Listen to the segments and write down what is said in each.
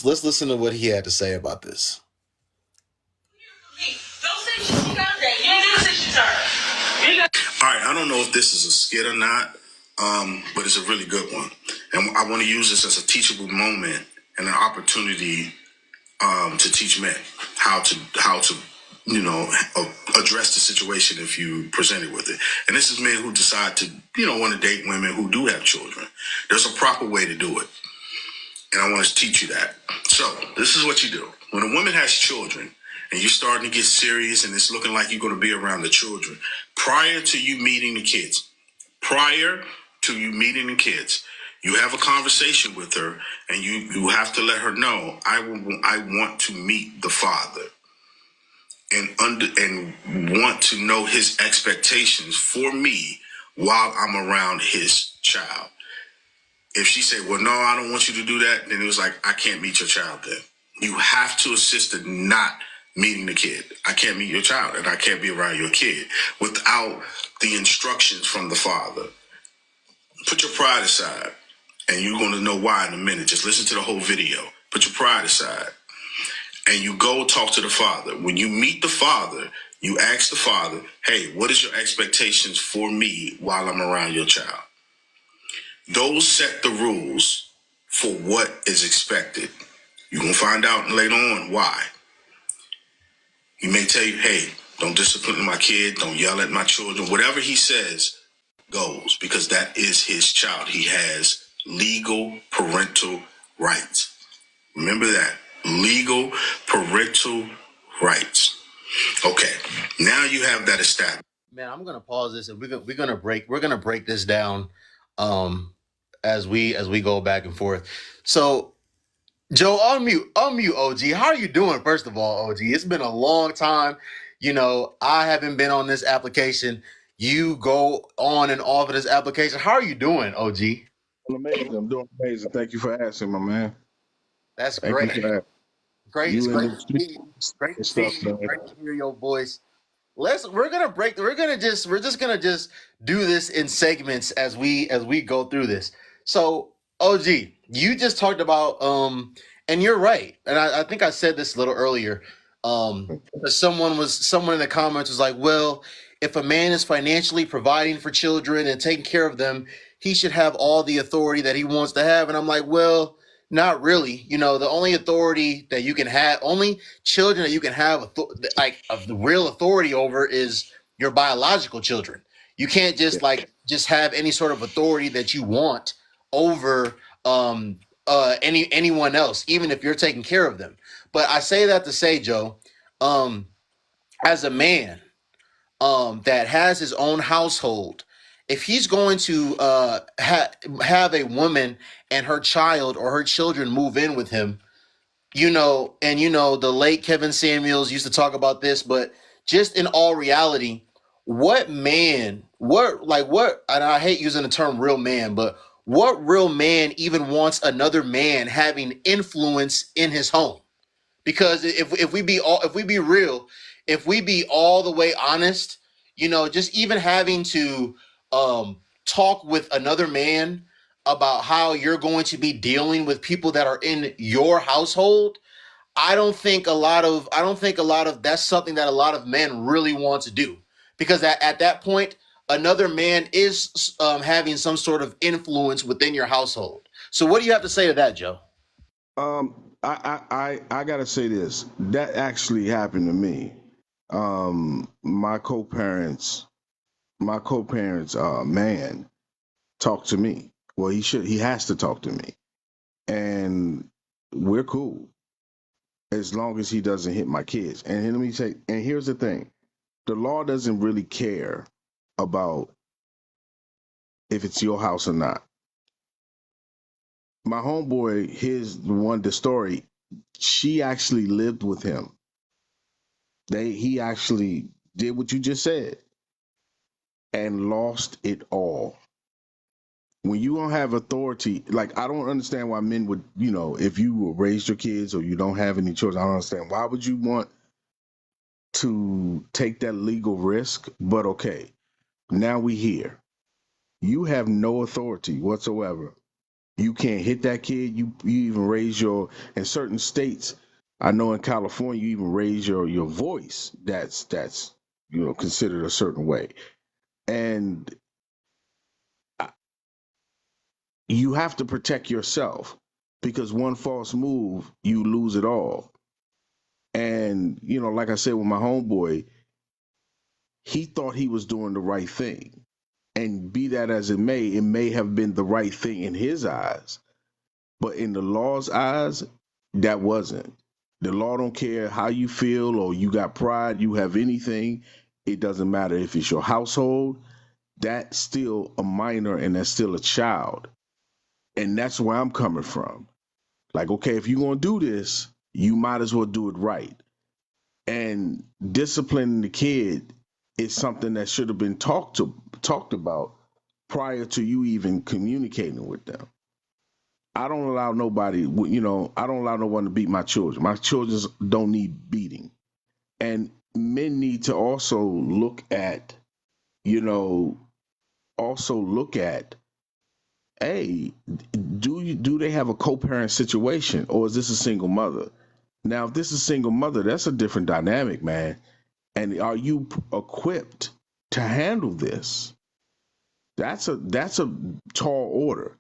let's listen to what he had to say about this. All right, I don't know if this is a skit or not, but it's a really good one, and I want to use this as a teachable moment and an opportunity to teach men how to address the situation if you presented with it. And this is men who decide to want to date women who do have children. There's a proper way to do it, and I want to teach you that. So this is what you do when a woman has children and you're starting to get serious and it's looking like you're going to be around the children. Prior to you meeting the kids, you have a conversation with her, and you have to let her know, I want to meet the father, and want to know his expectations for me while I'm around his child. If she said, well, no, I don't want you to do that, then it was like, I can't meet your child then. You have to assist in not meeting the kid. I can't meet your child, and I can't be around your kid without the instructions from the father. Put your pride aside, and you're going to know why in a minute. Just listen to the whole video. Put your pride aside, and you go talk to the father. When you meet the father, you ask the father, hey, what is your expectations for me while I'm around your child? Those set the rules for what is expected. You're going to find out later on why. He may tell you, hey, don't discipline my kid, don't yell at my children. Whatever he says goes, because that is his child. He has legal parental rights. Remember that. Legal parental rights. Okay, now you have that established. Man, I'm gonna pause this, and we're gonna break this down as we go back and forth. So Joe, unmute OG. How are you doing, first of all, OG? It's been a long time. I haven't been on this application. You go on and off of this application. How are you doing, OG? I'm amazing. I'm doing amazing. Thank you for asking, my man. That's Thank great. you for that. Great. It's You great and to see you. Great to see stuff, you. man. Great to hear your voice. We're just gonna do this in segments as we go through this. So OG, you just talked about and you're right. And I think I said this a little earlier. Someone in the comments was like, well, if a man is financially providing for children and taking care of them, he should have all the authority that he wants to have. And I'm like, well, not really. The only authority that you can have, only children that you can have of the real authority over is your biological children. You can't just have any sort of authority that you want over anyone else, even if you're taking care of them. But I say that to say, Joe, as a man that has his own household, if he's going to have a woman and her child or her children move in with him, the late Kevin Samuels used to talk about this, but just in all reality, and I hate using the term real man, but what real man even wants another man having influence in his home? Because if we be real, if we be all the way honest, just even having to talk with another man about how you're going to be dealing with people that are in your household, I don't think a lot of that's something that a lot of men really want to do, because at that point another man is having some sort of influence within your household. So what do you have to say to that, Joe? I gotta say this. That actually happened to me. My co-parents man talked to me. Well, he has to talk to me. And we're cool as long as he doesn't hit my kids. And let me say, and here's the thing. The law doesn't really care about if it's your house or not. My homeboy, the story, she actually lived with him. He actually did what you just said and lost it all. When you don't have authority, like, I don't understand why men would, if you raised your kids or you don't have any children, I don't understand. Why would you want to take that legal risk? But okay, now we here. You have no authority whatsoever You can't hit that kid. You even raise your, in certain states, I know in California, you even raise your voice. That's considered a certain way. And you have to protect yourself, because one false move, you lose it all. And like I said with my homeboy, he thought he was doing the right thing. And be that as it may have been the right thing in his eyes. But in the law's eyes, that wasn't. The law don't care how you feel, or you got pride, you have anything. It doesn't matter if it's your household. That's still a minor, and that's still a child. And that's where I'm coming from. Like, okay, if you're going to do this, you might as well do it right. And disciplining the kid is something that should have been talked about prior to you even communicating with them. I don't allow nobody, I don't allow no one to beat my children. My children don't need beating. And men need to also look at, hey, do they have a co-parent situation, or is this a single mother? Now, if this is a single mother, that's a different dynamic, man. And are you equipped to handle this? That's a tall order.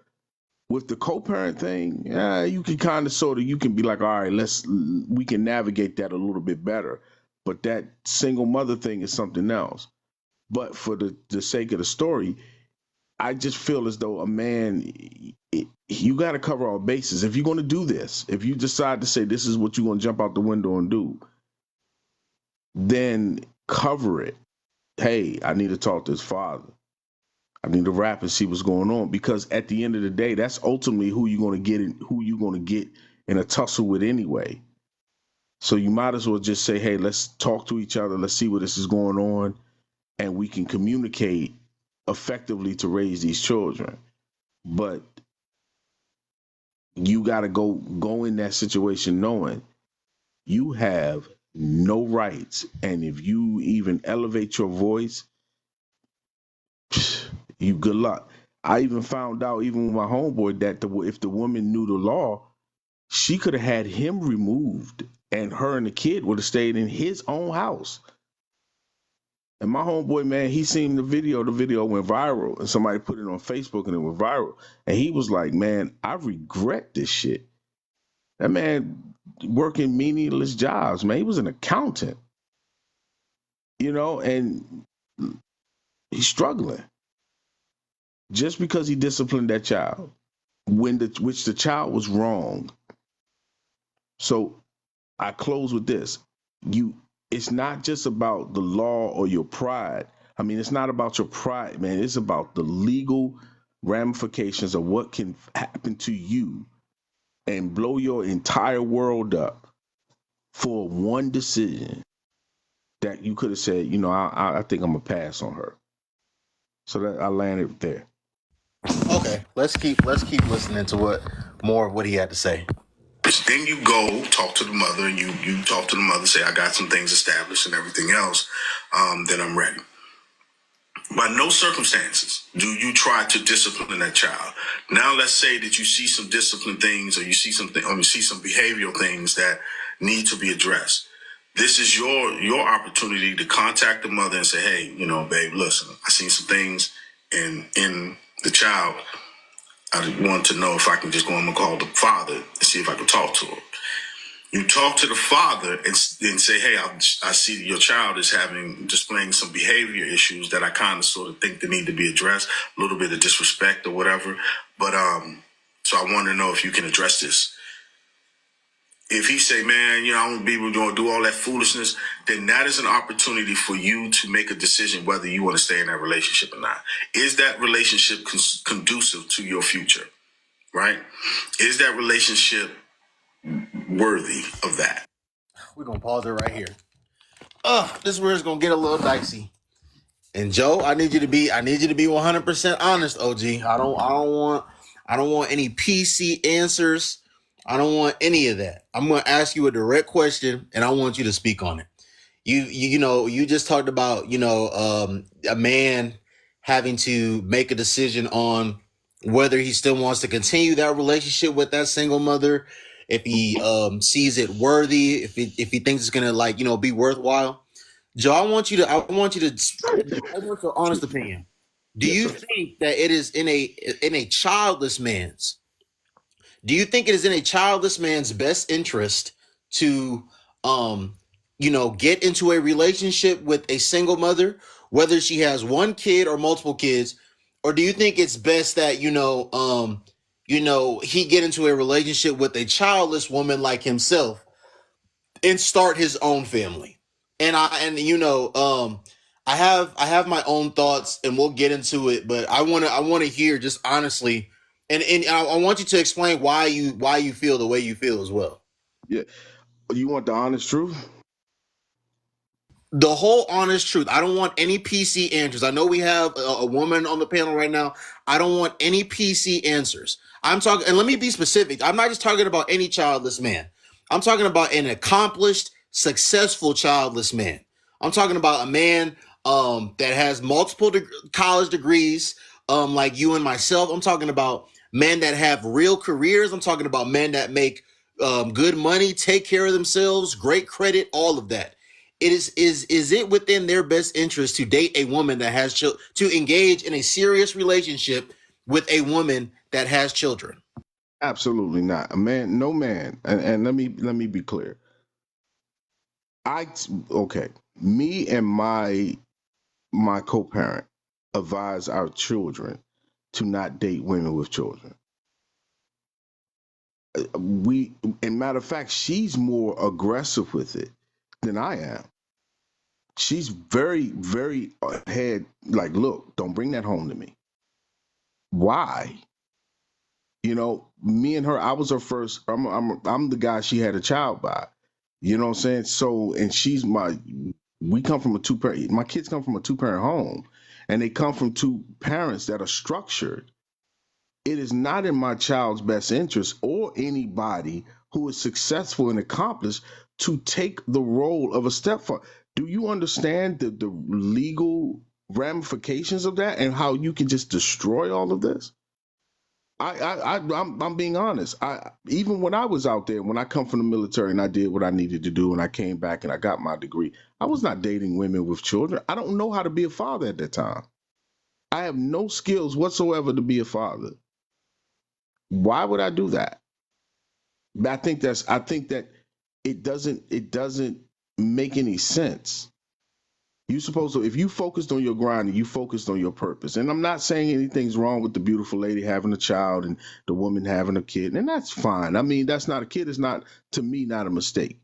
With the co-parent thing, yeah, you can kind of you can be like, all right, we can navigate that a little bit better. But that single mother thing is something else. But for the sake of the story, I just feel as though a man, you got to cover all bases. If you're going to do this, if you decide to say this is what you're going to jump out the window and do, then cover it. Hey, I need to talk to his father. I need to rap and see what's going on, because at the end of the day, that's ultimately who you're going to get in a tussle with anyway. So you might as well just say, hey, let's talk to each other. Let's see what this is going on, and we can communicate effectively to raise these children. But you got to go in that situation knowing you have no rights, and if you even elevate your voice, you good luck. I even found out, even with my homeboy, that if the woman knew the law, she could have had him removed, and her and the kid would have stayed in his own house. And my homeboy, man, he seen the video. The video went viral, and somebody put it on Facebook, and it went viral. And he was like, man, I regret this shit. That man working meaningless jobs, man. He was an accountant, and he's struggling just because he disciplined that child which the child was wrong. So I close with this. It's not just about the law or your pride. I mean, it's not about your pride, man. It's about the legal ramifications of what can happen to you and blow your entire world up for one decision that you could have said, I think I'm gonna pass on her. So that I landed there. Okay, let's keep listening to more of what he had to say. Then you go talk to the mother, and you talk to the mother, say, I got some things established and everything else, then I'm ready. By no circumstances do you try to discipline that child. Now, let's say that you see some discipline things, or you see something, or you see some behavioral things that need to be addressed. This is your opportunity to contact the mother and say, hey, babe, listen, I seen some things in the child. I want to know if I can just go and call the father and see if I can talk to him. You talk to the father and say, hey, I see your child is displaying some behavior issues that I kind of sort of think they need to be addressed, a little bit of disrespect or whatever. But so I want to know if you can address this. If he say, man, I won't be able to do all that foolishness, then that is an opportunity for you to make a decision whether you want to stay in that relationship or not. Is that relationship conducive to your future, right? Is that relationship worthy of that? We're gonna pause it right here. This is where it's gonna get a little dicey. And Joe, I need you to be 100% honest, OG. I don't want any PC answers. I don't want any of that. I'm gonna ask you a direct question, and I want you to speak on it. You just talked about a man having to make a decision on whether he still wants to continue that relationship with that single mother, if he sees it worthy, if he thinks it's gonna like be worthwhile. Joe, I want your honest opinion. Do Yes, you sir. think that it is in a childless man's do you think it is in a childless man's best interest to um get into a relationship with a single mother, whether she has one kid or multiple kids? Or do you think it's best that he get into a relationship with a childless woman like himself and start his own family? And I have my own thoughts, and we'll get into it, but I want to hear just honestly, and I want you to explain why you feel the way you feel as well. Yeah. You want the honest truth? The whole honest truth. I don't want any PC answers. I know we have a woman on the panel right now. I don't want any PC answers. I'm talking, and let me be specific. I'm not just talking about any childless man. I'm talking about an accomplished, successful childless man. I'm talking about a man that has multiple college degrees, like you and myself. I'm talking about men that have real careers. I'm talking about men that make good money, take care of themselves, great credit, all of that. Is it within their best interest to date a woman that has to engage in a serious relationship with a woman that has children? Absolutely not. A man, no man. And let me be clear. I okay. Me and my co-parent advise our children to not date women with children. We, in matter of fact, she's more aggressive with it than I am. She's very, very ahead. Like, look, don't bring that home to me. Why? Me and her. I was her first. I'm the guy she had a child by. You know what I'm saying? So, and she's my. We come from a two parent. My kids come from a two-parent home, and they come from two parents that are structured. It is not in my child's best interest or anybody who is successful and accomplished to take the role of a stepfather. Do you understand the legal ramifications of that and how you can just destroy all of this? I'm being honest. I even when I was out there, when I come from the military and I did what I needed to do and I came back and I got my degree, I was not dating women with children. I don't know how to be a father at that time. I have no skills whatsoever to be a father. Why would I do that? I think that it doesn't make any sense. You supposed to, if you focused on your grind and you focused on your purpose, and I'm not saying anything's wrong with the beautiful lady having a child and the woman having a kid, and that's fine. I mean, that's not a kid is not, to me, not a mistake.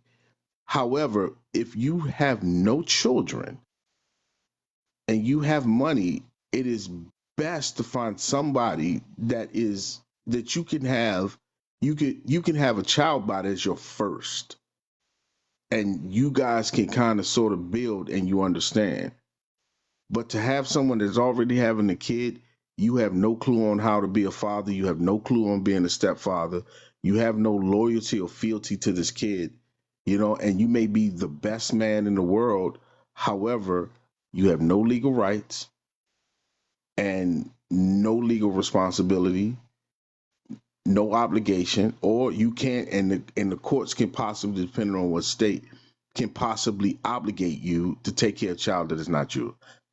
However, if you have no children and you have money, it is best to find somebody that you can have you can have a child by as your first, and you guys can kind of sort of build and you understand. But to have someone that's already having a kid, you have no clue on how to be a father, you have no clue on being a stepfather, you have no loyalty or fealty to this kid, and you may be the best man in the world. However, you have no legal rights and no legal responsibility, no obligation, or you can't, and the courts can possibly, depending on what state, can possibly obligate you to take care of a child that is not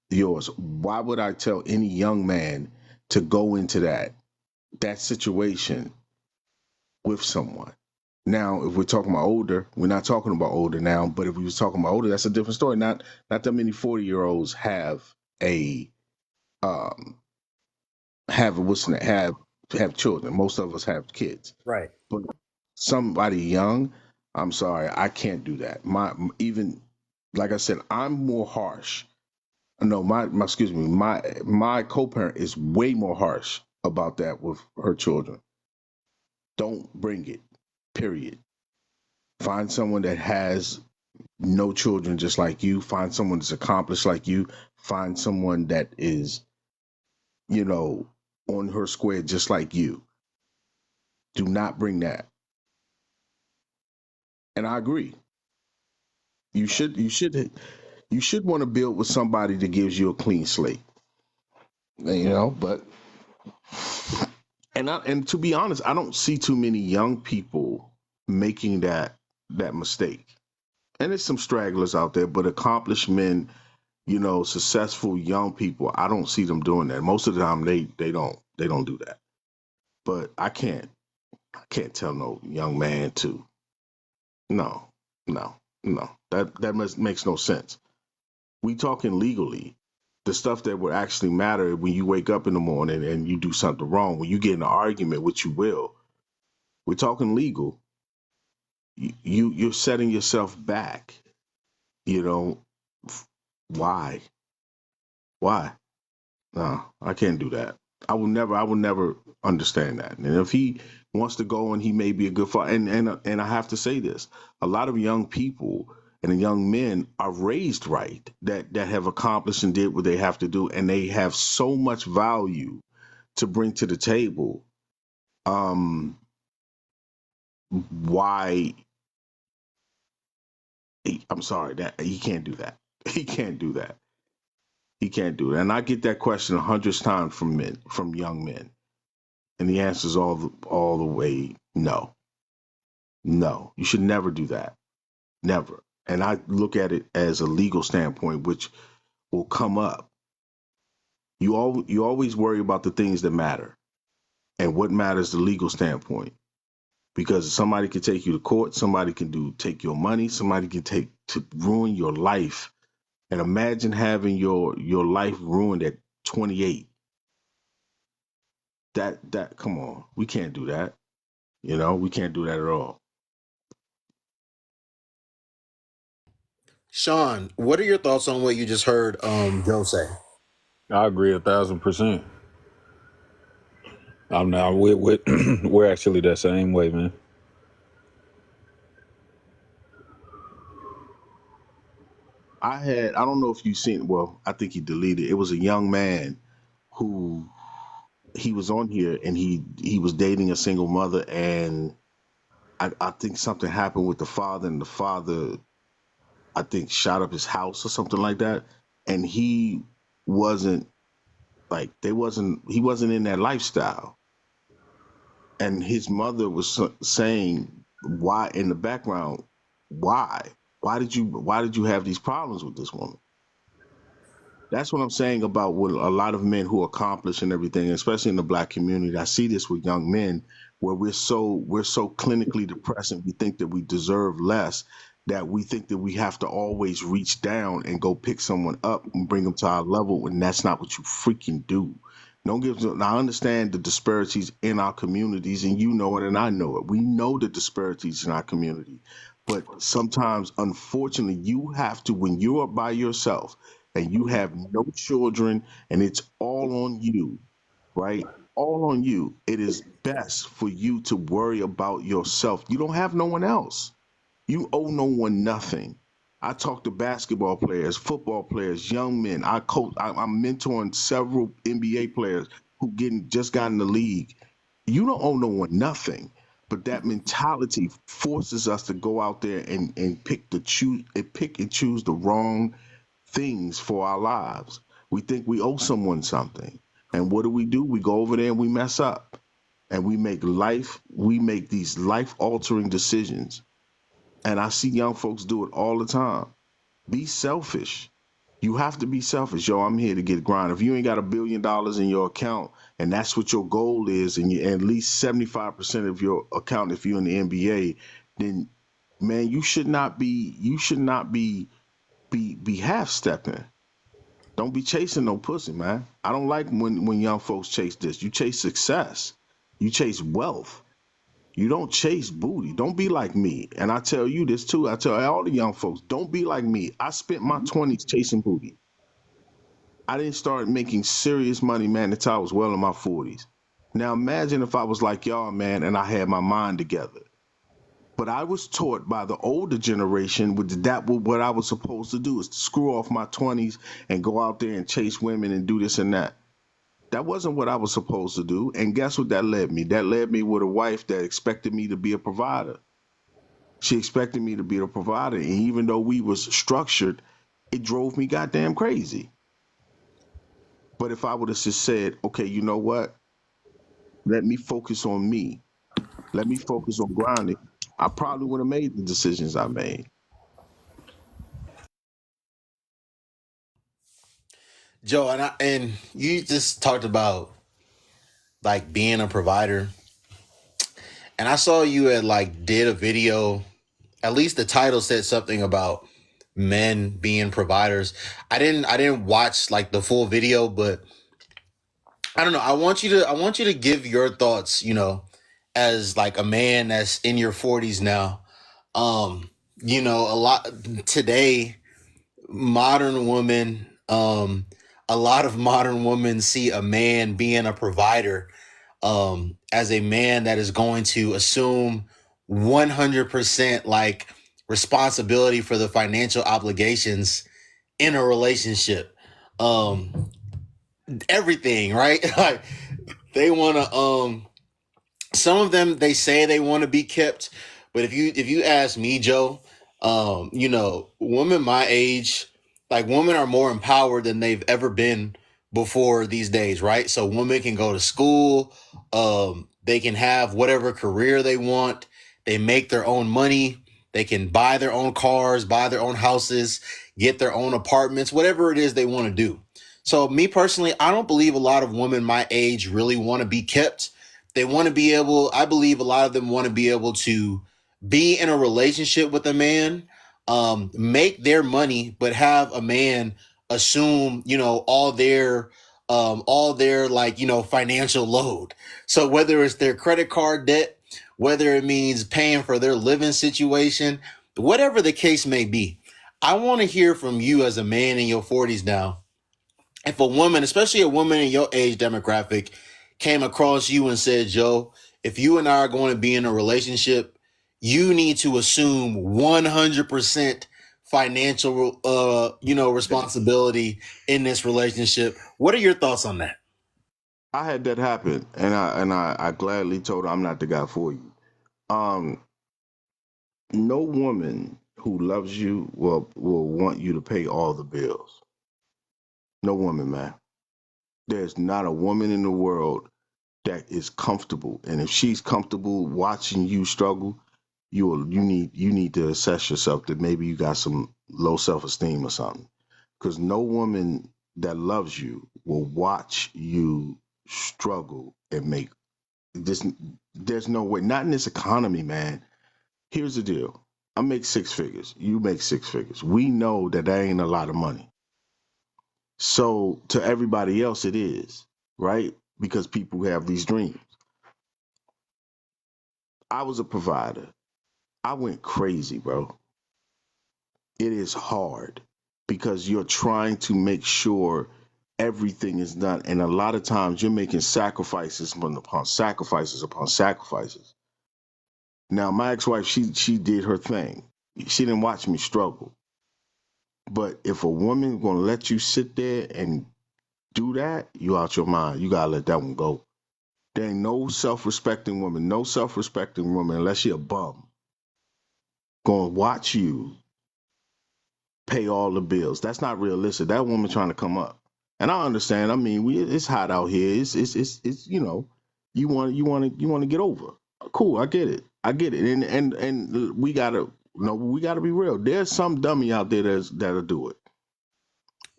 yours. Why would I tell any young man to go into that situation with someone? Now, if we're talking about older, we're not talking about older now. But if we was talking about older, that's a different story. Not that many 40-year-olds a um have what's in it, have children. Most of us have kids. Right. But somebody young, I'm sorry, I can't do that. My even like I said, I'm more harsh. No, my excuse me, my co-parent is way more harsh about that with her children. Don't bring it. Period. Find someone that has no children just like you. Find someone that's accomplished like you. Find someone that is, you know, on her square just like you. Do not bring that. And I agree. You should want to build with somebody that gives you a clean slate. But And to be honest, I don't see too many young people making that mistake. And there's some stragglers out there, but accomplished men, successful young people, I don't see them doing that. Most of the time they don't do that. But I can't tell no young man to. No, no, no. That makes no sense. We talking legally. The stuff that would actually matter when you wake up in the morning and you do something wrong, when you get in an argument, which you will. We're talking legal. You're setting yourself back. You know why? Why? No, I can't do that. I will never understand that. And if he wants to go and he may be a good father, and I have to say this, a lot of young people and young men are raised right that have accomplished and did what they have to do, and they have so much value to bring to the table. Um, why? I'm sorry that he can't do that. He can't do that. He can't do it. And I get that question hundreds times from men, from young men. And the answer is all the way no. No. You should never do that. Never. And I look at it as a legal standpoint, which will come up. You always worry about the things that matter. And what matters the legal standpoint. Because somebody can take you to court, somebody can take your money, somebody can take to ruin your life. And imagine having your life ruined at 28. That come on. We can't do that. We can't do that at all. Sean, what are your thoughts on what you just heard Joe say? I agree 1,000%. I'm now we're actually the same way, man. I don't know if you've seen, well, I think he deleted. It was a young man who he was on here and he was dating a single mother, and I think something happened with the father, and the father, I think, shot up his house or something like that. And he wasn't he wasn't in that lifestyle. And his mother was saying, why, in the background, why? Why did you have these problems with this woman? That's what I'm saying about what a lot of men who accomplish and everything, especially in the black community. I see this with young men where we're so clinically depressed and we think that we deserve less, that we think that we have to always reach down and go pick someone up and bring them to our level, and that's not what you freaking do. Don't give. Now I understand the disparities in our communities, and you know it, and I know it. We know the disparities in our community, but sometimes, unfortunately, you have to, when you are by yourself and you have no children and it's all on you, right? All on you. It is best for you to worry about yourself. You don't have no one else. You owe no one nothing. I talk to basketball players, football players, young men. I coach. I'm mentoring several NBA players who just got in the league. You don't owe no one nothing, but that mentality forces us to go out there and pick and choose the wrong things for our lives. We think we owe someone something. And what do? We go over there and we mess up. And we make these life altering decisions. And I see young folks do it all the time. Be selfish. You have to be selfish. Yo, I'm here to get grind. If you ain't got $1 billion in your account and that's what your goal is, and at least 75% of your account, if you're in the NBA, then man, you should not be half stepping. Don't be chasing no pussy, man. I don't like when young folks chase this. You chase success. You chase wealth. You don't chase booty. Don't be like me. And I tell you this too. I tell all the young folks, don't be like me. I spent my 20s chasing booty. I didn't start making serious money, man, until I was well in my 40s. Now imagine if I was like y'all, man, and I had my mind together. But I was taught by the older generation what I was supposed to do is to screw off my 20s and go out there and chase women and do this and that. That wasn't what I was supposed to do. And guess what that led me? That led me with a wife that expected me to be a provider. She expected me to be a provider. And even though we was structured, it drove me goddamn crazy. But if I would have just said, okay, you know what? Let me focus on me. Let me focus on grinding. I probably would have made the decisions I made. Joe, and you just talked about like being a provider, and I saw you had like did a video. At least the title said something about men being providers. I didn't watch like the full video, but I don't know. I want you to give your thoughts, as like a man that's in your 40s now. A lot today, modern women, a lot of modern women see a man being a provider as a man that is going to assume 100% like responsibility for the financial obligations in a relationship. Everything, right? Like they want to some of them, they say they want to be kept, but if you ask me, Joe, women my age, like women are more empowered than they've ever been before these days, right? So women can go to school, they can have whatever career they want, they make their own money, they can buy their own cars, buy their own houses, get their own apartments, whatever it is they want to do. So me personally, I don't believe a lot of women my age really want to be kept. They want to be able, I believe a lot of them want to be able to be in a relationship with a man, make their money, but have a man assume, all their like, financial load. So whether it's their credit card debt, whether it means paying for their living situation, whatever the case may be, I want to hear from you as a man in your 40s now. If a woman, especially a woman in your age demographic, came across you and said, Joe, if you and I are going to be in a relationship, you need to assume 100% financial, responsibility in this relationship. What are your thoughts on that? I had that happen, and I gladly told her I'm not the guy for you. Um, no woman who loves you will want you to pay all the bills. No woman, man. There's not a woman in the world that is comfortable, and if she's comfortable watching you struggle, you need to assess yourself that maybe you got some low self esteem or something. Because no woman that loves you will watch you struggle and make this. There's no way. Not in this economy, man. Here's the deal. I make six figures. You make six figures. We know that ain't a lot of money. So to everybody else, it is, right? Because people have these dreams. I was a provider. I went crazy, bro. It is hard because you're trying to make sure everything is done. And a lot of times you're making sacrifices upon sacrifices upon sacrifices. Now, my ex-wife, she did her thing. She didn't watch me struggle. But if a woman gonna let you sit there and do that, you out your mind. You gotta let that one go. There ain't no self-respecting woman, no self-respecting woman, unless she a bum, gonna watch you pay all the bills. That's not realistic. That woman trying to come up. And I understand. I mean, it's hot out here. It's you want to get over. Cool, I get it. I get it. And we gotta we gotta be real. There's some dummy out there that'll do it.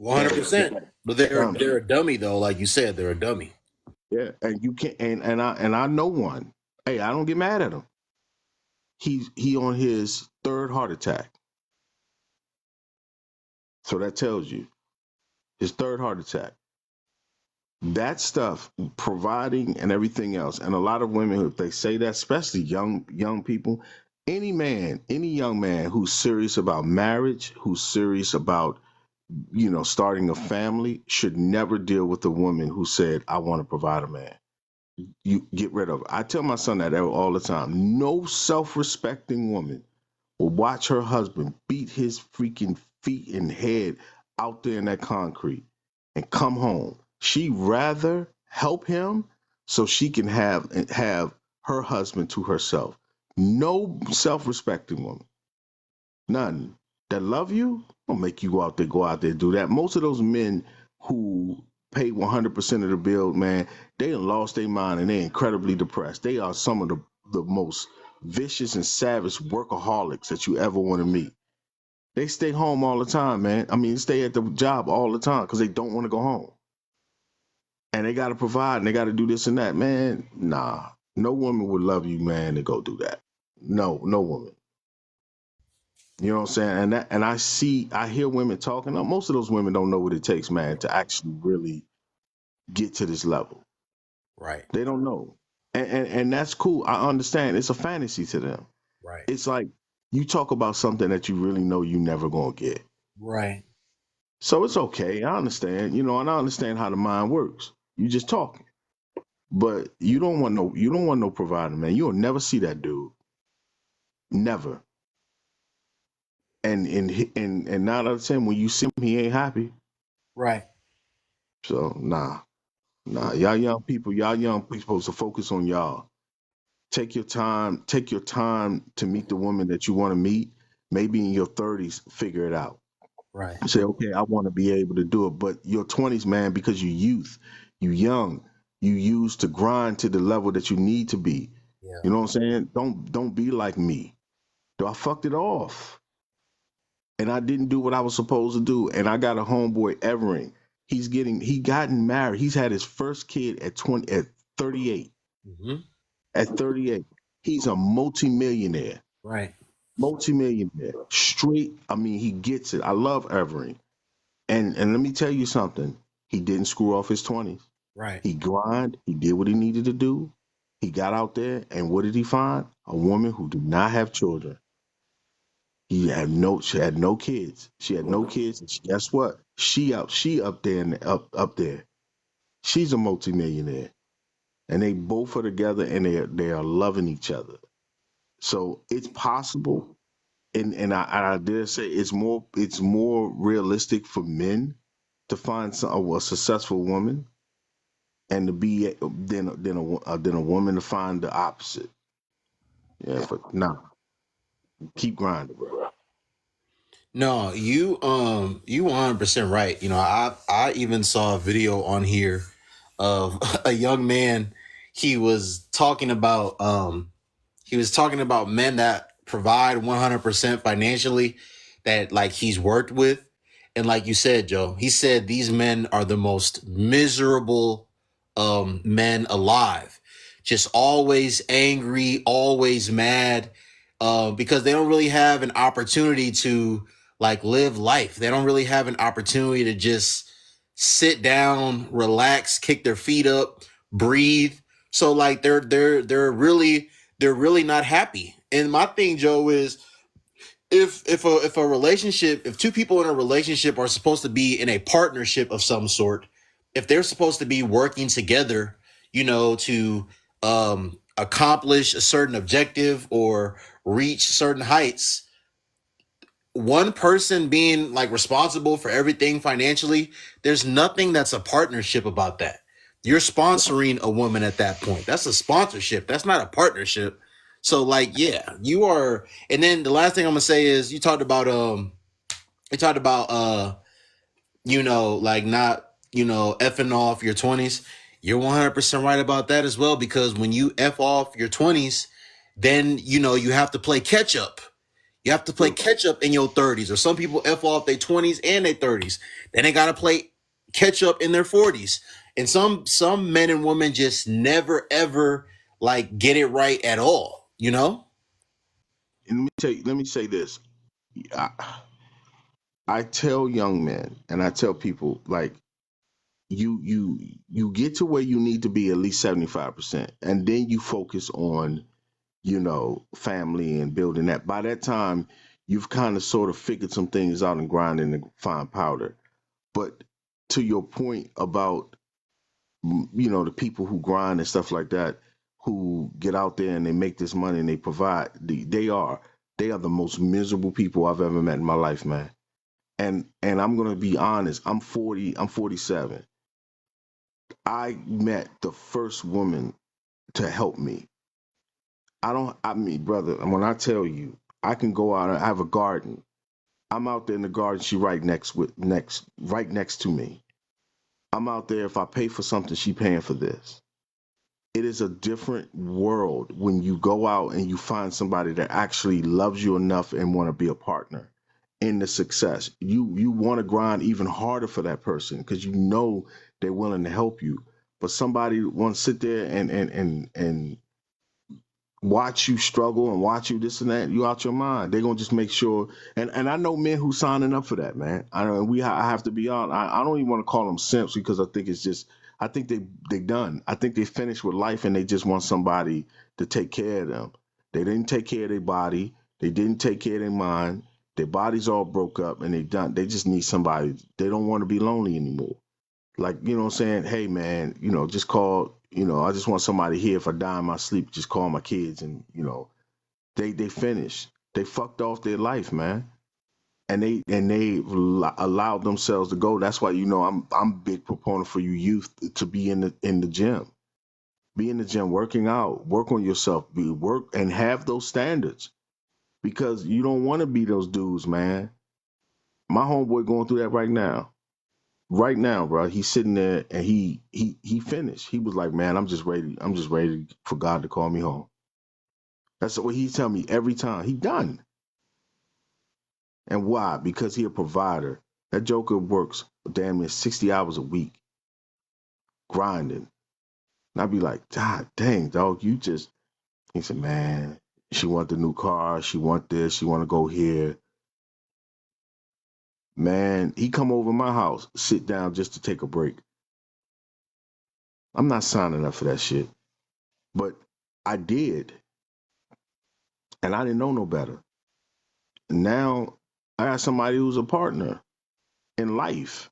And 100%. But they're dummy. they're a dummy though, like you said, they're a dummy. Yeah. And you can't and I know one. Hey, I don't get mad at him. He on his third heart attack. So that tells you his third heart attack. That stuff, providing and everything else, and a lot of women, if they say that, especially young people, any young man who's serious about marriage, who's serious about starting a family, should never deal with a woman who said, I want to provide a man. You get rid of it. I tell my son that all the time. No self-respecting woman will watch her husband beat his freaking feet and head out there in that concrete and come home. She rather help him so she can have her husband to herself. No self-respecting woman, none that love you will make you go out there and do that. Most of those men who pay 100% of the bill, man, they done lost their mind and they're incredibly depressed. They are some of the most vicious and savage workaholics that you ever want to meet. They stay home all the time, man. I mean, stay at the job all the time because they don't want to go home. And they got to provide and they got to do this and that. Man, nah. No woman would love you, man, to go do that. No, no woman. You know what I'm saying? And I hear women talking. Now, most of those women don't know what it takes, man, to actually really get to this level. Right. They don't know. And that's cool. I understand. It's a fantasy to them. Right. It's like you talk about something that you really know you never gonna get. Right. So it's okay. I understand, and I understand how the mind works. You just talking. But you don't want no provider, man. You'll never see that dude. Never. And 9 out of 10, when you see him, he ain't happy. Right. So nah. Y'all young people supposed to focus on y'all. Take your time to meet the woman that you want to meet. Maybe in your 30s, figure it out. Right. Say, okay, I want to be able to do it. But your 20s, man, because you youth, you young, you used to grind to the level that you need to be. Yeah. You know what I'm saying? Don't be like me. So I fucked it off. And I didn't do what I was supposed to do. And I got a homeboy, Evering. He gotten married. He's had his first kid at 38. Mm-hmm. At 38. He's a multimillionaire. Right. Multimillionaire. Straight. I mean, he gets it. I love Evering. And let me tell you something. He didn't screw off his 20s. Right. He grind. He did what he needed to do. He got out there, and what did he find? A woman who did not have children. She had no kids. She had no kids. And guess what? She up there and up there. She's a multimillionaire, and they both are together, and they are loving each other. So it's possible, and I dare say it's more realistic for men to find a successful woman and to be than a woman to find the opposite. Yeah, but nah, keep grinding, bro. No, you 100% right. I even saw a video on here of a young man. He was talking about men that provide 100% financially, that like he's worked with. And like you said, Joe, he said these men are the most miserable men alive. Just always angry, always mad, because they don't really have an opportunity to like live life. They don't really have an opportunity to just sit down, relax, kick their feet up, breathe. So like they're really not happy. And my thing, Joe, is if a relationship, if two people in a relationship are supposed to be in a partnership of some sort, if they're supposed to be working together, to accomplish a certain objective or reach certain heights, one person being like responsible for everything financially, there's nothing that's a partnership about that. You're sponsoring a woman at that point. That's a sponsorship. That's not a partnership. So like, yeah, you are. And then the last thing I'm gonna say is like not, effing off your 20s. You're 100% right about that as well, because when you F off your 20s, then you have to play catch up. You have to play catch up in your 30s, or some people F off their 20s and their 30s. Then they got to play catch up in their 40s. And some men and women just never ever like get it right at all. And let me say this. I, I tell young men and I tell people like you get to where you need to be at least 75%, and then you focus on family and building that. By that time, you've kind of sort of figured some things out and grinding the fine powder. But to your point about the people who grind and stuff like that, who get out there and they make this money and they provide, they are the most miserable people I've ever met in my life, man. And I'm gonna be honest. I'm 40. I'm 47. I met the first woman to help me. I mean, brother, when I tell you, I can go out and I have a garden. I'm out there in the garden. She right next to me. I'm out there. If I pay for something, she paying for this. It is a different world when you go out and you find somebody that actually loves you enough and want to be a partner in the success. You want to grind even harder for that person because you know they're willing to help you. But somebody wants to sit there and watch you struggle and watch you this and that, you out your mind. They're gonna just make sure. And I know men who signing up for that, man. I know I have to be honest. I don't even want to call them simps because I think it's just. I think they done. I think they finished with life and they just want somebody to take care of them. They didn't take care of their body. They didn't take care of their mind. Their bodies all broke up and they done. They just need somebody. They don't want to be lonely anymore. Like, you know what I'm saying? Hey, man, just call, I just want somebody here. If I die in my sleep, just call my kids. And, they finished. They fucked off their life, man. And they allowed themselves to go. That's why, I'm a big proponent for you youth to be in the gym. Be in the gym, working out, work on yourself, work and have those standards because you don't want to be those dudes, man. My homeboy going through that right now. Right now, bro, he's sitting there and he finished. He was like, "Man, I'm just ready. I'm just ready for God to call me home." That's what he tell me every time. He done. And why? Because he a provider. That joker works damn near 60 hours a week, grinding. And I'd be like, God dang, dog, you just. He said, "Man, she want the new car. She want this. She want to go here." Man, he come over my house, sit down just to take a break. I'm not signing up for that shit, but I did. And I didn't know no better. Now I got somebody who's a partner in life.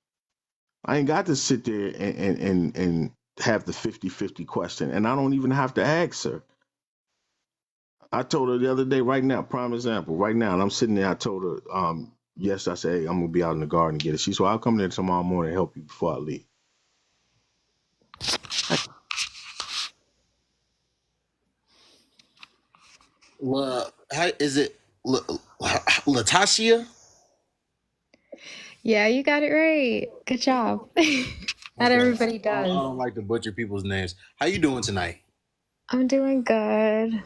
I ain't got to sit there and have the 50-50 question. And I don't even have to ask her. I told her the other day, right now, prime example, right now, and I'm sitting there, I told her, yes, I said, hey, I'm gonna be out in the garden and get it. She said, well, I'll come there tomorrow morning and help you before I leave. How is it? Latasha? Yeah, you got it right. Good job. Not Okay. everybody I does. don't like to butcher people's names. How you doing tonight? I'm doing good.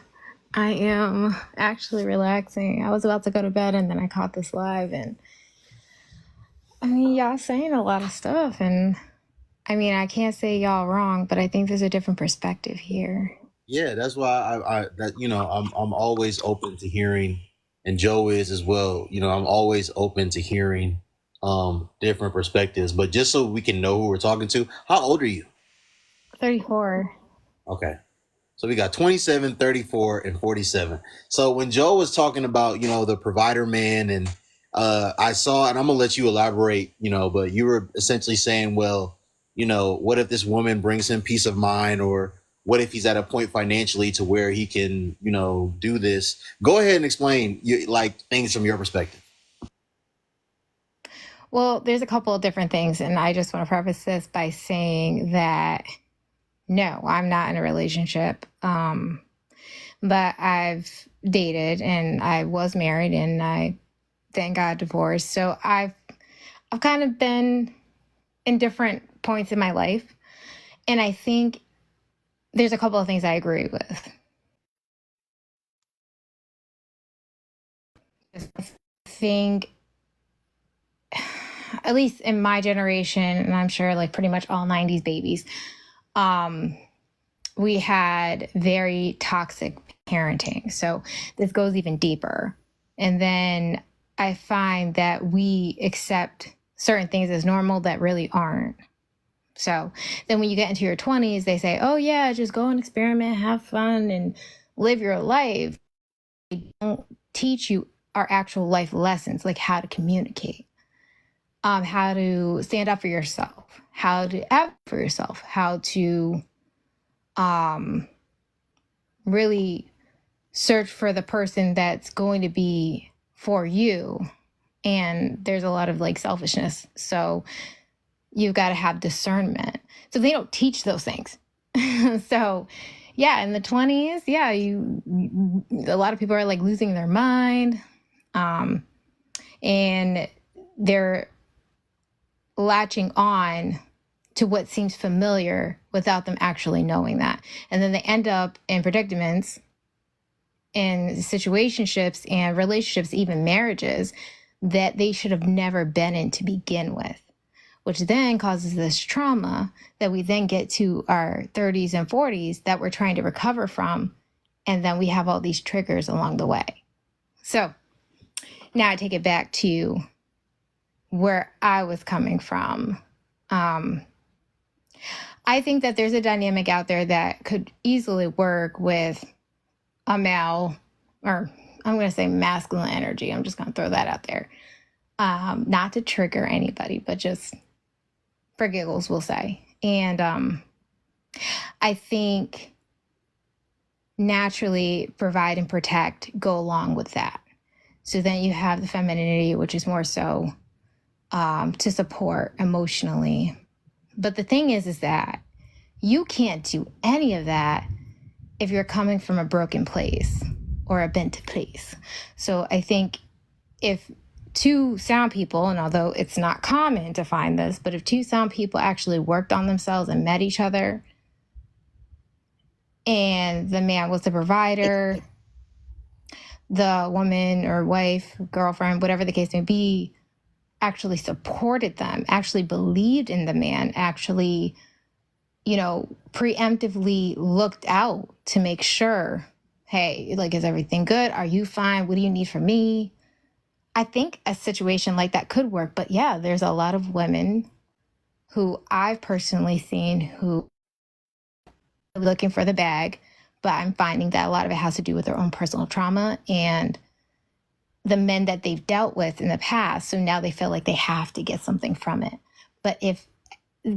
I am actually relaxing. I was about to go to bed and then I caught this live and I mean, y'all saying a lot of stuff and I mean, I can't say y'all wrong, but I think there's a different perspective here. Yeah, that's why I'm always open to hearing, and Joe is as well. I'm always open to hearing different perspectives. But just so we can know who we're talking to, how old are you? 34. Okay. So we got 27, 34, and 47. So when Joe was talking about, the provider man, and I saw, and I'm going to let you elaborate, but you were essentially saying, well, what if this woman brings him peace of mind, or what if he's at a point financially to where he can, do this? Go ahead and explain things from your perspective. Well, there's a couple of different things, and I just want to preface this by saying that no, I'm not in a relationship. But I've dated and I was married and I then got divorced. So I've kind of been in different points in my life. And I think there's a couple of things I agree with. I think, at least in my generation, and I'm sure like pretty much all 90s babies, we had very toxic parenting. So this goes even deeper. And then I find that we accept certain things as normal that really aren't. So then when you get into your 20s, they say, oh, yeah, just go and experiment, have fun, and live your life. They don't teach you our actual life lessons, like how to communicate, how to stand up for yourself, how to advocate for yourself, how to really search for the person that's going to be for you. And there's a lot of like selfishness. So you've got to have discernment. So they don't teach those things. So yeah, in the 20s, yeah, a lot of people are like losing their mind. And they're latching on to what seems familiar without them actually knowing that. And then they end up in predicaments, in situationships and relationships, even marriages, that they should have never been in to begin with, which then causes this trauma that we then get to our 30s and 40s that we're trying to recover from. And then we have all these triggers along the way. So now I take it back to where I was coming from. I think that there's a dynamic out there that could easily work with a male, or I'm going to say masculine energy. I'm just going to throw that out there. Not to trigger anybody, but just for giggles, we'll say. And I think naturally provide and protect go along with that. So then you have the femininity, which is more so to support emotionally. But the thing is that you can't do any of that if you're coming from a broken place or a bent place. So I think if two sound people, and although it's not common to find this, but if two sound people actually worked on themselves and met each other, and the man was the provider, the woman or wife, girlfriend, whatever the case may be, actually supported them, actually believed in the man, actually, preemptively looked out to make sure, hey, like, is everything good? Are you fine? What do you need from me? I think a situation like that could work. But yeah, there's a lot of women who I've personally seen who are looking for the bag, but I'm finding that a lot of it has to do with their own personal trauma and the men that they've dealt with in the past. So now they feel like they have to get something from it. But if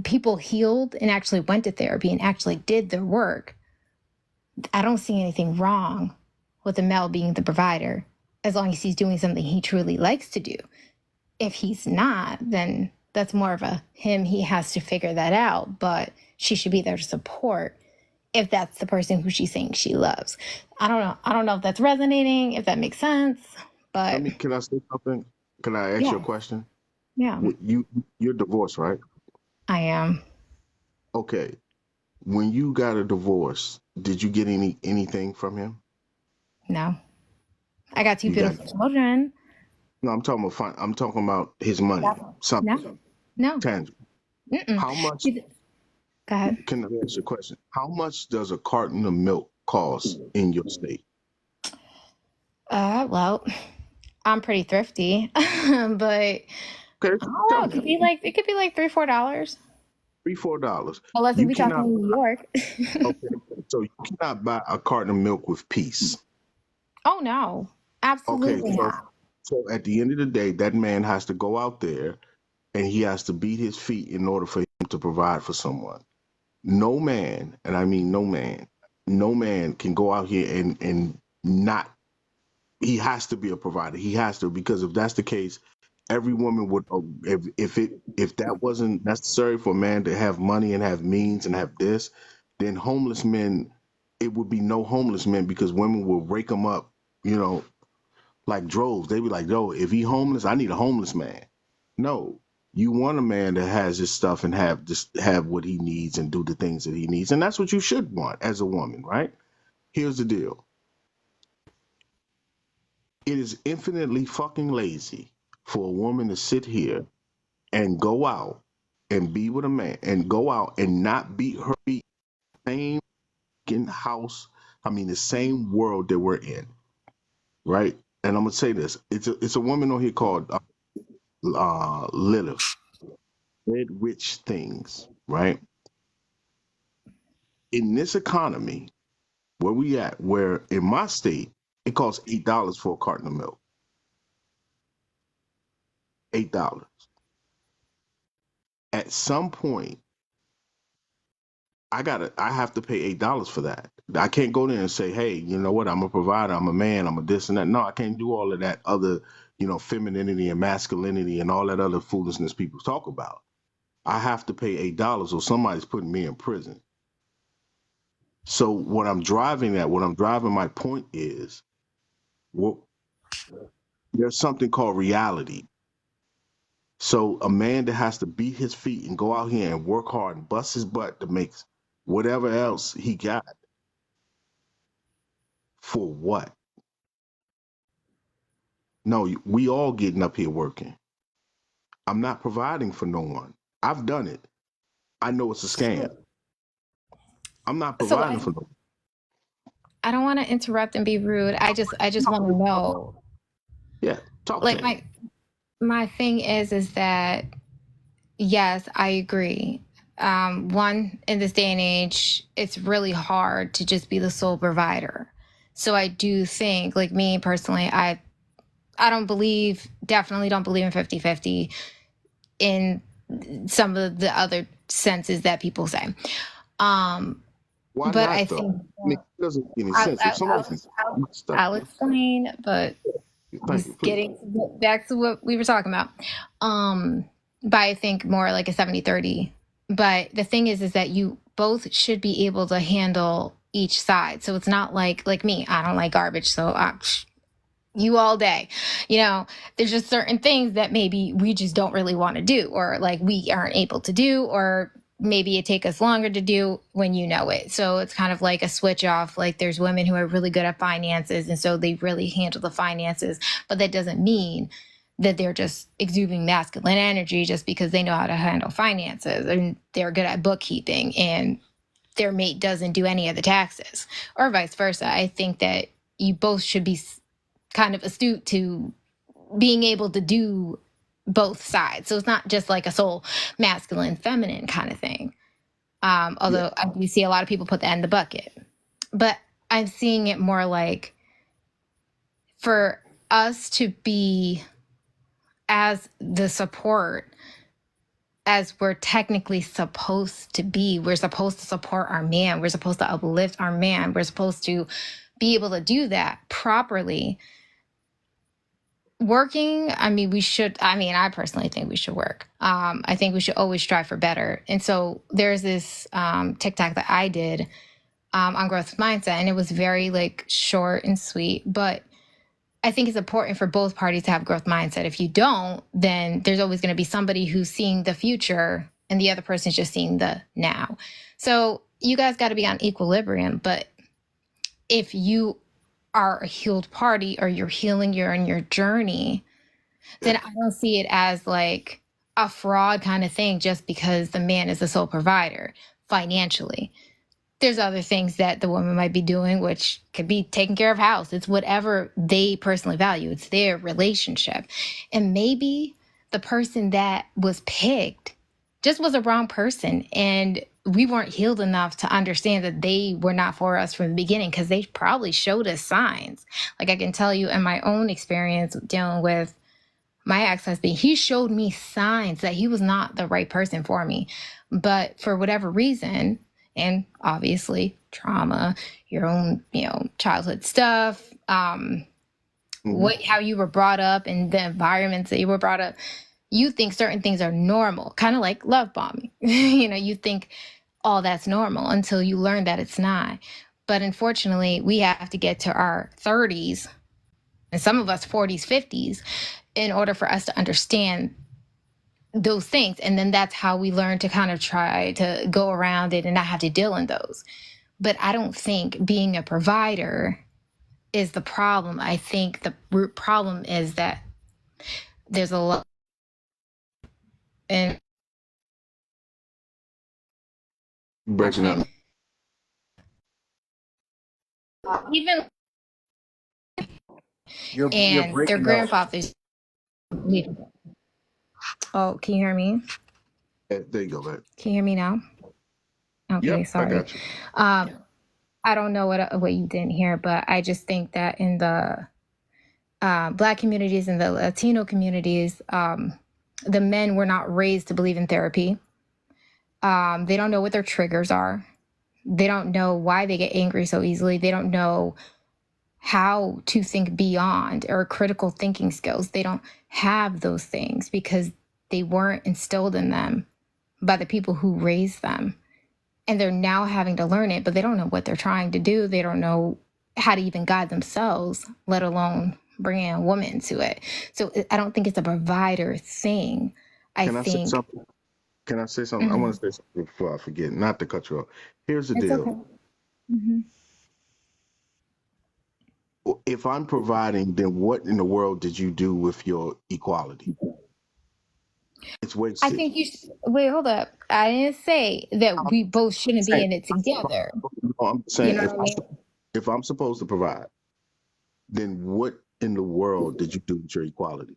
people healed and actually went to therapy and actually did their work, I don't see anything wrong with the male being the provider, as long as he's doing something he truly likes to do. If he's not, then that's more of a him. He has to figure that out, but she should be there to support if that's the person who she's saying she loves. I don't know. I don't know if that's resonating, if that makes sense, but Can I say something? Can I ask you a question? Yeah. You're divorced, right? I am. Okay. When you got a divorce, did you get anything from him? No. I got two You beautiful got children. No, I'm talking about his money. Something No. tangible. Mm-mm. How much? Go ahead. Can I ask you a question? How much does a carton of milk cost in your state? Well, I'm pretty thrifty, but Okay, oh, it could be like $3, $4. $3, $4. Unless we talking in New York. Okay, so you cannot buy a carton of milk with peace. Oh no, absolutely Okay, not. so at the end of the day, that man has to go out there and he has to beat his feet in order for him to provide for someone. No man, and I mean no man can go out here and not. He has to be a provider. He has to, because if that's the case, every woman would. If that wasn't necessary for a man to have money and have means and have this, then homeless men, it would be no homeless men, because women will rake them up, like droves. They'd be like, yo, if he homeless, I need a homeless man. No, you want a man that has his stuff and have what he needs and do the things that he needs. And that's what you should want as a woman, right? Here's the deal. It is infinitely fucking lazy for a woman to sit here and go out and be with a man and go out and not beat her feet in the same house. I mean, the same world that we're in, right? And I'm gonna say this: it's a woman on here called Lilith. Red rich things, right? In this economy, where we at, where in my state, it costs $8 for a carton of milk. $8. At some point, I have to pay $8 for that. I can't go there and say, hey, you know what? I'm a provider. I'm a man. I'm a this and that. No, I can't do all of that other, femininity and masculinity and all that other foolishness people talk about. I have to pay $8 or somebody's putting me in prison. So what I'm driving my point is, well, there's something called reality. So a man that has to beat his feet and go out here and work hard and bust his butt to make whatever else he got, for what? No, we all getting up here working. I'm not providing for no one. I've done it. I know it's a scam. I'm not So providing for no one. I don't want to interrupt and be rude. I just want to know. Yeah, talk to Like me. my thing is that yes, I agree. One, in this day and age, it's really hard to just be the sole provider. So I do think, like me personally, I definitely don't believe in 50-50 in some of the other senses that people say. Why But I not though? think I mean, it doesn't make any I, sense. If I, somebody I'll, says I'll, stuff, I'll explain, but thank you, just please. getting back to what we were talking about. But I think more like a 70-30. But the thing is that you both should be able to handle each side. So it's not like me, I don't like garbage. So you all day, there's just certain things that maybe we just don't really want to do, or like we aren't able to do, or maybe it take us longer to do when you know it. So it's kind of like a switch off. Like there's women who are really good at finances, and so they really handle the finances, but that doesn't mean that they're just exuding masculine energy just because they know how to handle finances and they're good at bookkeeping and their mate doesn't do any of the taxes, or vice versa. I think that you both should be kind of astute to being able to do both sides. So it's not just like a soul masculine, feminine kind of thing. Although I do see a lot of people put that in the bucket. But I'm seeing it more like for us to be as the support as we're technically supposed to be. We're supposed to support our man. We're supposed to uplift our man. We're supposed to be able to do that properly. Working, I personally think we should work. I think we should always strive for better. And so there's this TikTok that I did on growth mindset, and it was very like short and sweet, but I think it's important for both parties to have growth mindset. If you don't, then there's always going to be somebody who's seeing the future and the other person's just seeing the now. So you guys got to be on equilibrium. But if you are a healed party, or you're healing, you're on your journey, then I don't see it as like a fraud kind of thing just because the man is the sole provider financially. There's other things that the woman might be doing, which could be taking care of house. It's whatever they personally value. It's their relationship. And maybe the person that was picked just was a wrong person. And we weren't healed enough to understand that they were not for us from the beginning, because they probably showed us signs. Like I can tell you in my own experience dealing with my ex-husband, he showed me signs that he was not the right person for me. But for whatever reason, and obviously trauma, your own, childhood stuff, how you were brought up and the environments that you were brought up, you think certain things are normal, kind of like love bombing. You think all that's normal until you learn that it's not. But unfortunately, we have to get to our 30s and some of us 40s, 50s in order for us to understand those things. And then that's how we learn to kind of try to go around it and not have to deal in those. But I don't think being a provider is the problem. I think the root problem is that there's a lot. And Breaking up. even You're and their breaking up. grandfathers. Oh, can you hear me? There you go, man. Can you hear me now? Okay, Yep, sorry. I got you. I don't know what you didn't hear, but I just think that in the Black communities and the Latino communities, the men were not raised to believe in therapy. They don't know what their triggers are. They don't know why they get angry so easily. They don't know how to think beyond or critical thinking skills. They don't have those things because they weren't instilled in them by the people who raised them. And they're now having to learn it, but they don't know what they're trying to do. They don't know how to even guide themselves, let alone bring in a woman to it. So I don't think it's a provider thing. I Can I say think something? Can I say something? I want Mhm. to say something before I forget. Not to cut you off. Here's the It's deal. okay. Hmm. If I'm providing, then what in the world did you do with your equality? It's I wasted. think you should, wait, hold up. I didn't say that we both shouldn't be Saying- in it together. I'm You saying know what I mean? if I'm supposed to provide, then what in the world did you do with your equality?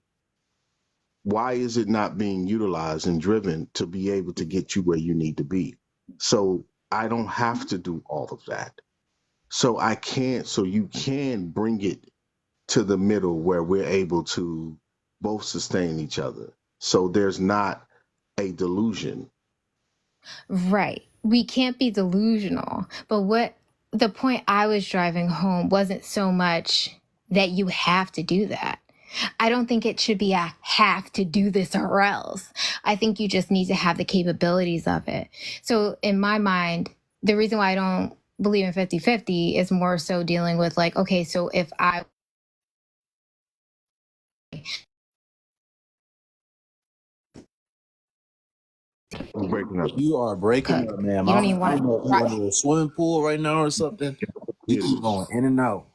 Why is it not being utilized and driven to be able to get you where you need to be? So I don't have to do all of that. So I can't, so you can bring it to the middle where we're able to both sustain each other. So there's not a delusion. Right. We can't be delusional. But what the point I was driving home wasn't so much that you have to do that. I don't think it should be a have to do this or else. I think you just need to have the capabilities of it. So, in my mind, the reason why I don't believe in 50-50 is more so dealing with like, okay, so if I We're breaking up. You are breaking cook, up, ma'am. you I don't don't, even I want don't know if to you under a swimming pool right now or something. You Hear keep you. going in and out.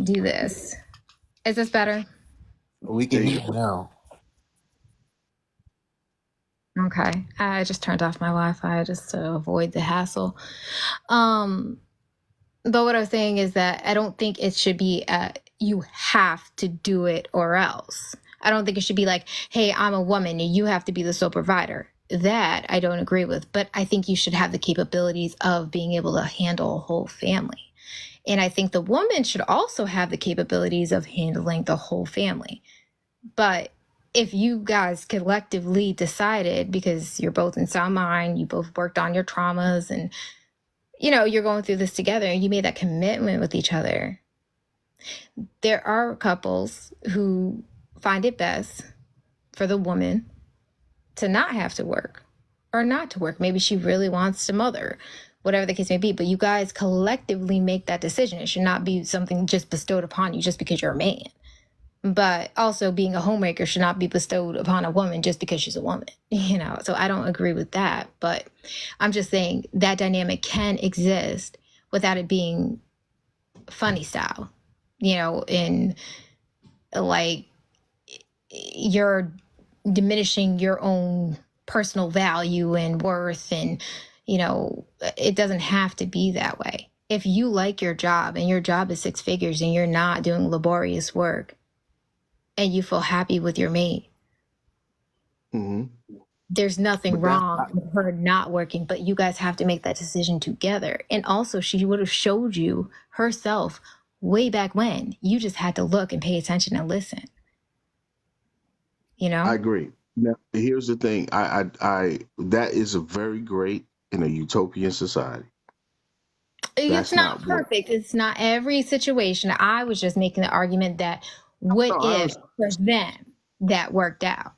do this. Is this better? We There can you hear go. you now. Okay. I just turned off my Wi-Fi just to avoid the hassle. Um, but what I was saying is that I don't think it should be you have to do it or else. I don't think it should be like, hey, I'm a woman and you have to be the sole provider. That I don't agree with, but I think you should have the capabilities of being able to handle a whole family. And I think the woman should also have the capabilities of handling the whole family. But if you guys collectively decided, because you're both in sound mind, you both worked on your traumas and you're going through this together and you made that commitment with each other. There are couples who find it best for the woman to not have to work or not to work. Maybe she really wants to mother, whatever the case may be. But you guys collectively make that decision. It should not be something just bestowed upon you just because you're a man. But also being a homemaker should not be bestowed upon a woman just because she's a woman, So I don't agree with that. But I'm just saying that dynamic can exist without it being funny style, in like you're diminishing your own personal value and worth. And, it doesn't have to be that way. If you like your job and your job is 6 figures and you're not doing laborious work and you feel happy with your mate, Hmm. there's nothing But that's wrong with her not working, but you guys have to make that decision together. And also, she would have showed you herself way back when. You just had to look and pay attention and listen, you I know? agree. Now, here's the thing. That is a very great in a utopian society. It's That's not not what. perfect. It's not every situation. I was just making the argument that what No, I if understand. for them that worked out?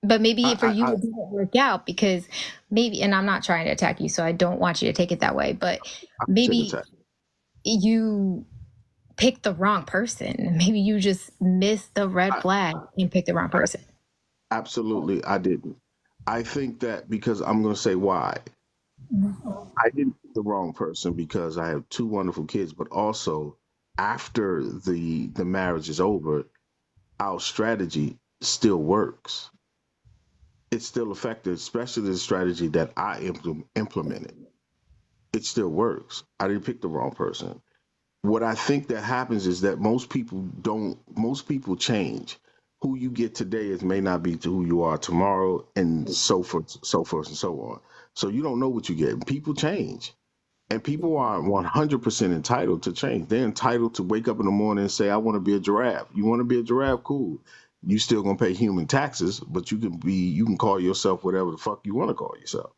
But maybe for you I it didn't work out because maybe, and I'm not trying to attack you, so I don't want you to take it that way, but take a maybe test. you picked the wrong person. Maybe you just missed the red I, flag and picked the wrong I person. absolutely I didn't. I think that because I'm going to say why. I didn't pick the wrong person because I have two wonderful kids, but also after the marriage is over, our strategy still works. It's still effective, especially the strategy that I implemented. It still works. I didn't pick the wrong person. What I think that happens is that most people change. Who you get today is may not be to who you are tomorrow, and so forth and so on. So you don't know what you get. People change. And people are 100% entitled to change. They're entitled to wake up in the morning and say, I want to be a giraffe. You want to be a giraffe? Cool. You still gonna pay human taxes, but you can call yourself whatever the fuck you want to call yourself.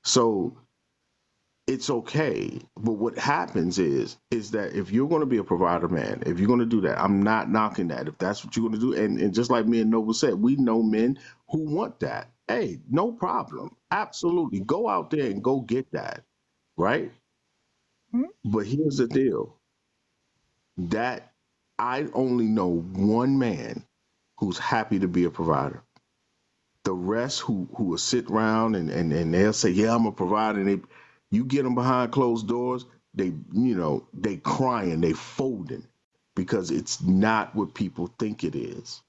So it's okay. But what happens is that if you're going to be a provider man, if you're going to do that, I'm not knocking that. If that's what you're going to do, and just like me and Noble said, we know men who want that. Hey, no problem. Absolutely. Go out there and go get that. Right. Mhm. But here's the deal. That I only know one man who's happy to be a provider. The rest who will sit around and they'll say, yeah, I'm a provider. And you get them behind closed doors, they crying, they folding because it's not what people think it is.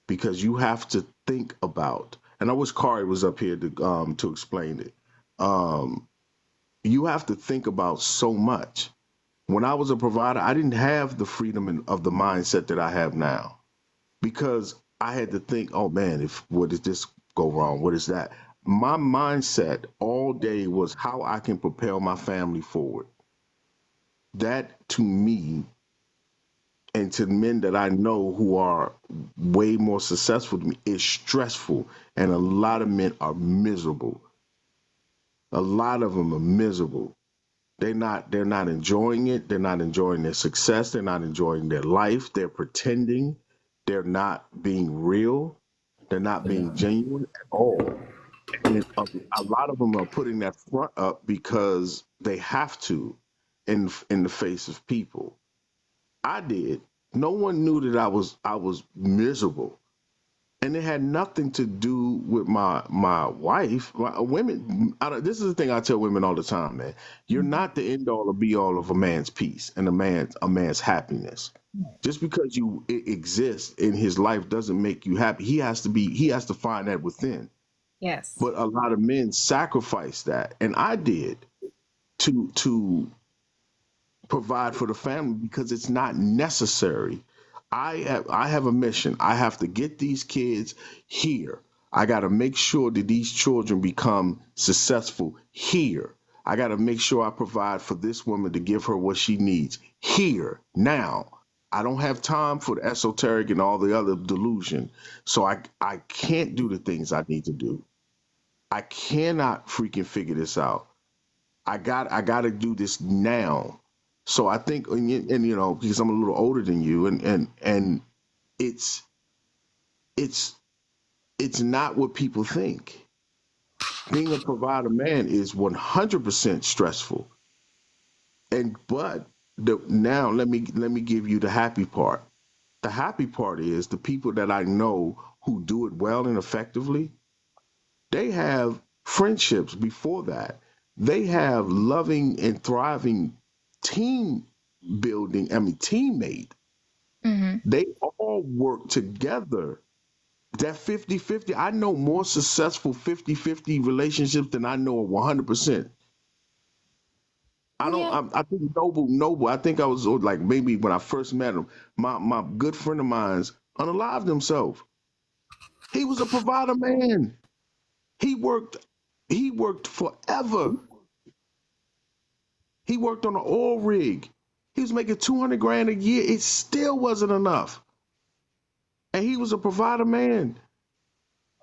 Because you have to think about, and I wish Kari was up here to explain it. You have to think about so much. When I was a provider, I didn't have the freedom of the mindset that I have now because I had to think, oh man, what does this go wrong? What is that? My mindset all day was how I can propel my family forward. That to me and to men that I know who are way more successful than me is stressful. And a lot of men are miserable. A lot of them are miserable. They're not enjoying it. They're not enjoying their success. They're not enjoying their life. They're pretending. They're not being real. They're not being genuine at all. And a lot of them are putting that front up because they have to in the face of people. I did. No one knew that I was miserable. And it had nothing to do with my wife. Women, this is the thing I tell women all the time, man. You're not the end all or be all of a man's peace and a man's happiness. Just because it exists in his life doesn't make you happy. He has to find that within. Yes. But a lot of men sacrifice that, and I did to provide for the family because it's not necessary. I have a mission. I have to get these kids here. I got to make sure that these children become successful here. I got to make sure I provide for this woman to give her what she needs here now. I don't have time for the esoteric and all the other delusion. So I can't do the things I need to do. I cannot freaking figure this out. I got to do this now. So I think, and because I'm a little older than you, and it's it's it's not what people think. Being a provider man is 100% stressful. But now let me give you the happy part. The happy part is the people that I know who do it well and effectively, they have friendships before that. They have loving and thriving team building, teammate. Hmm. They all work together. That 50-50. I know more successful 50-50 relationships than I know of 100%. I don't, Yeah. I think Noble, I think I was like maybe when I first met him, my good friend of mine's unalived himself. He was a provider man. He worked, he worked forever. He worked on an oil rig. He was making 200 grand a year. It still wasn't enough. And he was a provider man.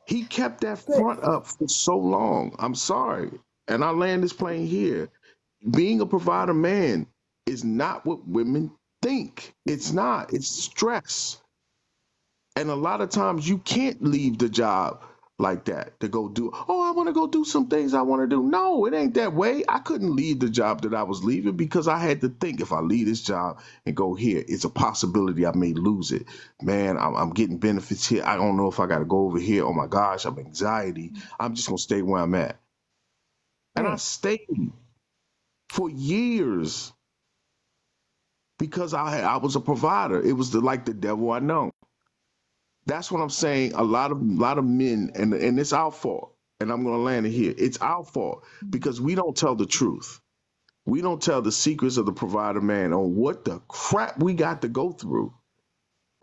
He kept that front up for so long. I'm sorry. And I land this plane here. Being a provider man is not what women think. It's not. It's stress. And a lot of times you can't leave the job like that to go do, oh, I want to go do some things I want to do. No, it ain't that way. I couldn't leave the job that I was leaving because I had to think if I leave this job and go here, it's a possibility I may lose it. Man, I'm getting benefits here. I don't know if I got to go over here. Oh my gosh, I'm anxiety. I'm just going to stay where I'm at. And I Right. stayed for years because I was a provider. It was like the devil I know. That's what I'm saying. A lot of men, and it's our fault. And I'm gonna land it here. It's our fault because we don't tell the truth. We don't tell the secrets of the provider man on what the crap we got to go through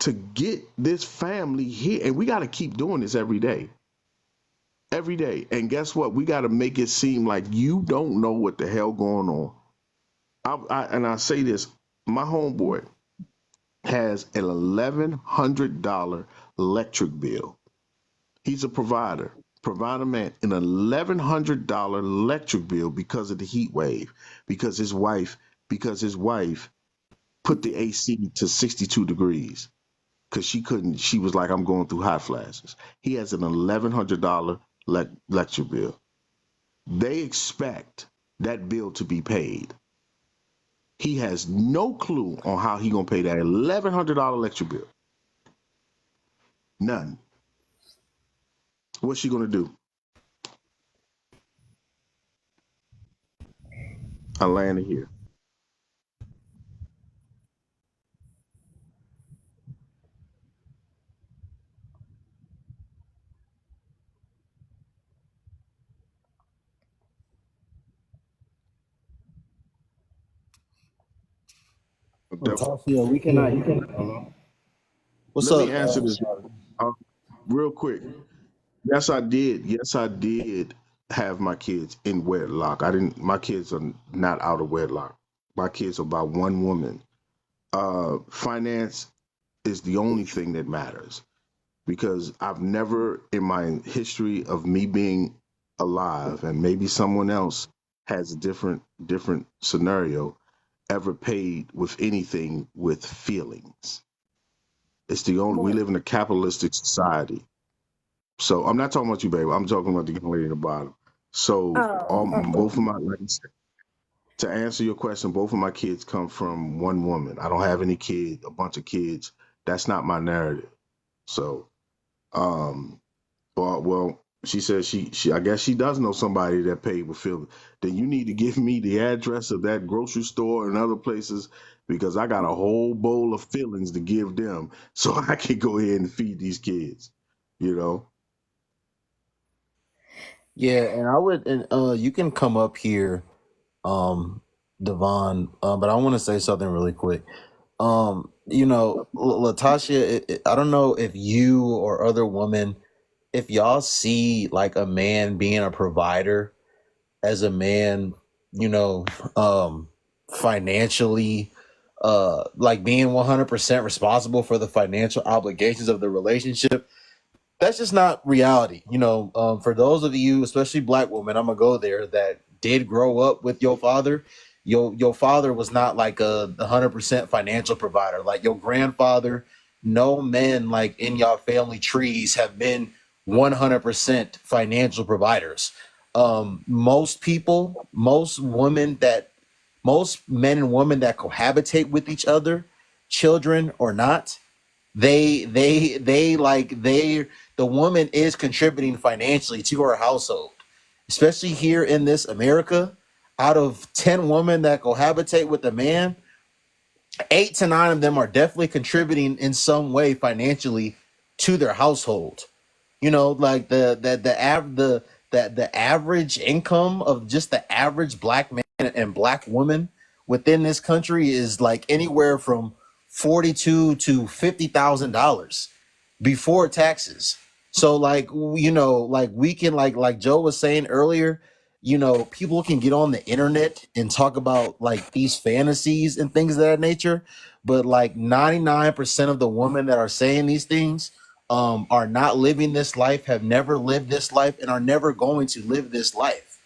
to get this family here. And we got to keep doing this every day. Every day. And guess what? We got to make it seem like you don't know what the hell going on. And I say this, my homeboy has an $1,100 electric bill. He's a provider man, an $1,100 electric bill because of the heat wave, because his wife put the AC to 62 degrees because she couldn't. She was like, I'm going through hot flashes. He has an $1,100 electric bill. They expect that bill to be paid. He has no clue on how he gonna pay that $1,100 electric bill. None. What's she gonna do? I landed here. Tasia, we cannot. You can. What's Let me up? answer this uh, real quick. Yes, I did. Yes, I did have my kids in wedlock. I didn't. My kids are not out of wedlock. My kids are by one woman. Finance is the only thing that matters because I've never, in my history of me being alive, and maybe someone else has a different scenario, ever paid with anything with feelings. It's the only. We live in a capitalistic society. So I'm not talking about you, baby. I'm talking about the young lady at the bottom. So both of my, like I said, to answer your question, both of my kids come from one woman. I don't have any kids, a bunch of kids. That's not my narrative. So, well, she says she I guess she does know somebody that paid with Philly. Then you need to give me the address of that grocery store and other places because I got a whole bowl of fillings to give them so I can go ahead and feed these kids. You know. Yeah, and I would, and you can come up here, um, Devon. But I want to say something really quick. Latasha, I don't know if you or other women, if y'all see like a man being a provider as a man, you know, financially, like being 100% responsible for the financial obligations of the relationship. That's just not reality. For those of you, especially black women, I'm gonna go there, that did grow up with your father. Your father was not like a 100% financial provider. Like your grandfather, no men like in your family trees have been 100% financial providers. Most people, most men and women that cohabitate with each other, children or not, the woman is contributing financially to her household, especially here in this America. Out of 10 women that cohabitate with a man, 8 to 9 of them are definitely contributing in some way financially to their household. Like the average income of just the average black man and black woman within this country is like anywhere from 42 to $50,000 before taxes. So like we can, like Joe was saying earlier, people can get on the internet and talk about like these fantasies and things of that nature, but like 99% of the women that are saying these things are not living this life, have never lived this life, and are never going to live this life.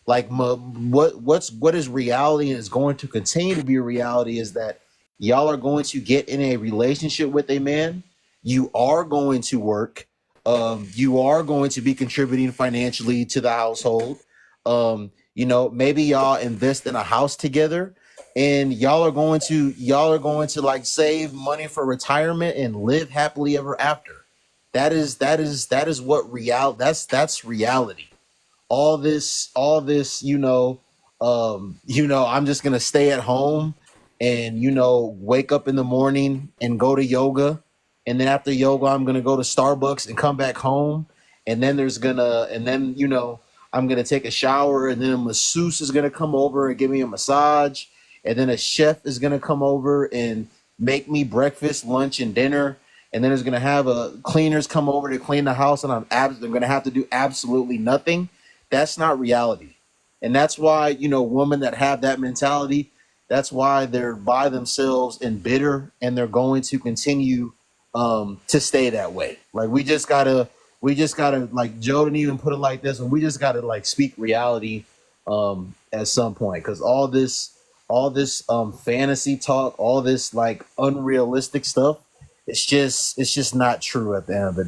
Like what is reality and is going to continue to be a reality is that y'all are going to get in a relationship with a man. You are going to work. You are going to be contributing financially to the household. Maybe y'all invest in a house together, and y'all are going to like save money for retirement and live happily ever after. That is what that's reality. All this I'm just gonna stay at home and wake up in the morning and go to yoga, and then after yoga I'm gonna go to Starbucks and come back home, and then I'm gonna take a shower, and then a masseuse is gonna come over and give me a massage, and then a chef is gonna come over and make me breakfast, lunch, and dinner, and then there's gonna have a cleaners come over to clean the house, and they're gonna have to do absolutely nothing. That's not reality. And that's why, women that have that mentality, that's why they're by themselves and bitter, and they're going to continue to stay that way. Like we just gotta, like Joe didn't even put it like this, and we just gotta like speak reality at some point. Because all this fantasy talk, all this like unrealistic stuff, it's just not true at the end of the day.